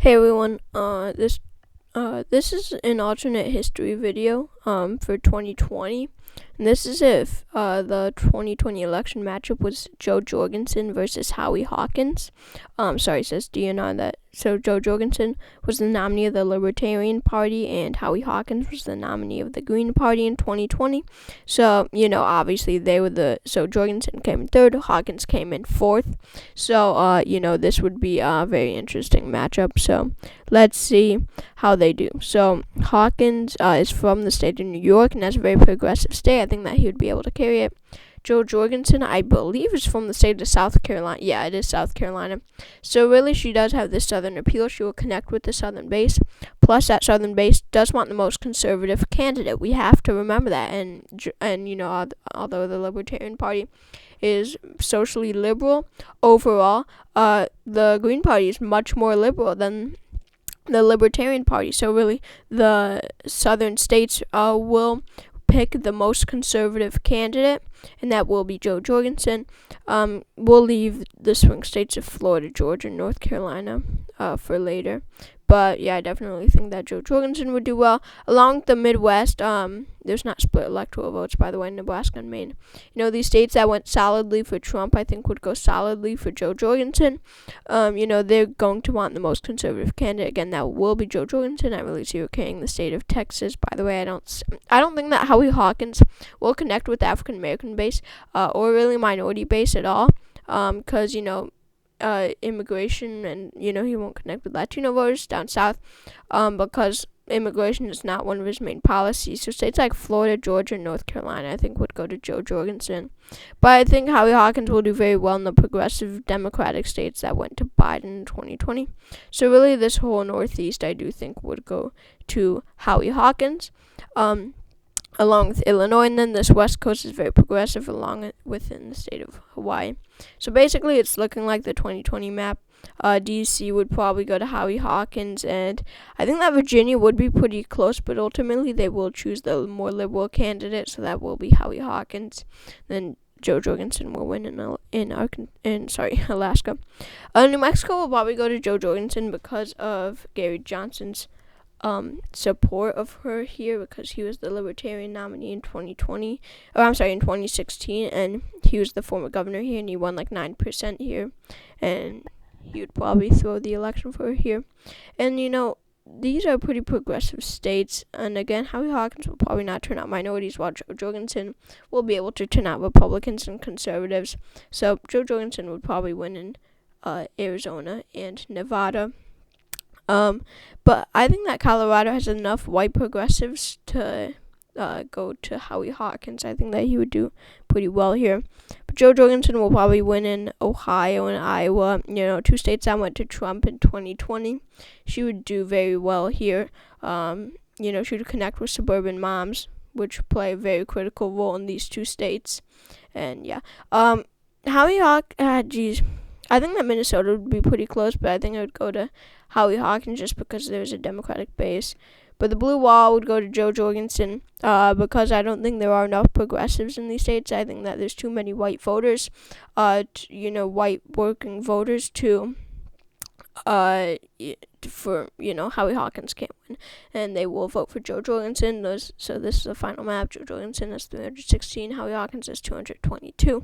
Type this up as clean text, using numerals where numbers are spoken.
Hey everyone, this is an alternate history video for 2020, and this is if the 2020 election matchup was Joe Jorgensen versus Howie Hawkins. Sorry, it says DNR that. So Joe Jorgensen was the nominee of the Libertarian Party, and Howie Hawkins was the nominee of the Green Party in 2020. So obviously so Jorgensen came in third, Hawkins came in fourth. So this would be a very interesting matchup. So let's see how they do. So Hawkins is from the state of New York, and that's a very progressive state. I think that he would be able to carry it. Joe Jorgensen, I believe, is from the state of South Carolina. Yeah, it is South Carolina. So really, she does have this southern appeal. She will connect with the southern base. Plus, that southern base does want the most conservative candidate. We have to remember that. And although the Libertarian Party is socially liberal overall, the Green Party is much more liberal than the Libertarian Party. So really, the southern states will pick the most conservative candidate, and that will be Joe Jorgensen. We'll leave the swing states of Florida, Georgia, and North Carolina for later. But yeah, I definitely think that Joe Jorgensen would do well. Along the Midwest, there's not split electoral votes, by the way, Nebraska and Maine. These states that went solidly for Trump, I think, would go solidly for Joe Jorgensen. They're going to want the most conservative candidate. Again, that will be Joe Jorgensen. I really see her carrying the state of Texas. By the way, I don't think that Howie Hawkins will connect with the African American base or really minority base at all. Because immigration, and he won't connect with Latino voters down south because immigration is not one of his main policies. So states like Florida, Georgia, and North Carolina, I think, would go to Joe Jorgensen. But I think Howie Hawkins will do very well in the progressive Democratic states that went to Biden in 2020. So really, this whole Northeast, I do think, would go to Howie Hawkins. Along with Illinois, and then this West Coast is very progressive within the state of Hawaii. So basically, it's looking like the 2020 map. D.C. would probably go to Howie Hawkins, and I think that Virginia would be pretty close, but ultimately they will choose the more liberal candidate, so that will be Howie Hawkins. Then Joe Jorgensen will win in Alaska. New Mexico will probably go to Joe Jorgensen because of Gary Johnson's support of her here, because he was the Libertarian nominee in 2016, and he was the former governor here, and he won like 9% here, and he would probably throw the election for her here. And these are pretty progressive states, and again, Howie Hawkins will probably not turn out minorities, while Joe Jorgensen will be able to turn out Republicans and conservatives. So Joe Jorgensen would probably win in Arizona and Nevada. But I think that Colorado has enough white progressives to go to Howie Hawkins. I think that he would do pretty well here. But Joe Jorgensen will probably win in Ohio and Iowa, two states that went to Trump in 2020. She would do very well here. She would connect with suburban moms, which play a very critical role in these two states. And yeah, Howie Hawkins, I think that Minnesota would be pretty close, but I think it would go to Howie Hawkins just because there's a Democratic base. But the blue wall would go to Joe Jorgensen because I don't think there are enough progressives in these states. I think that there's too many white voters, white working voters for Howie Hawkins can't win, and they will vote for Joe Jorgensen. So this is the final map. Joe Jorgensen has 316, Howie Hawkins has 222.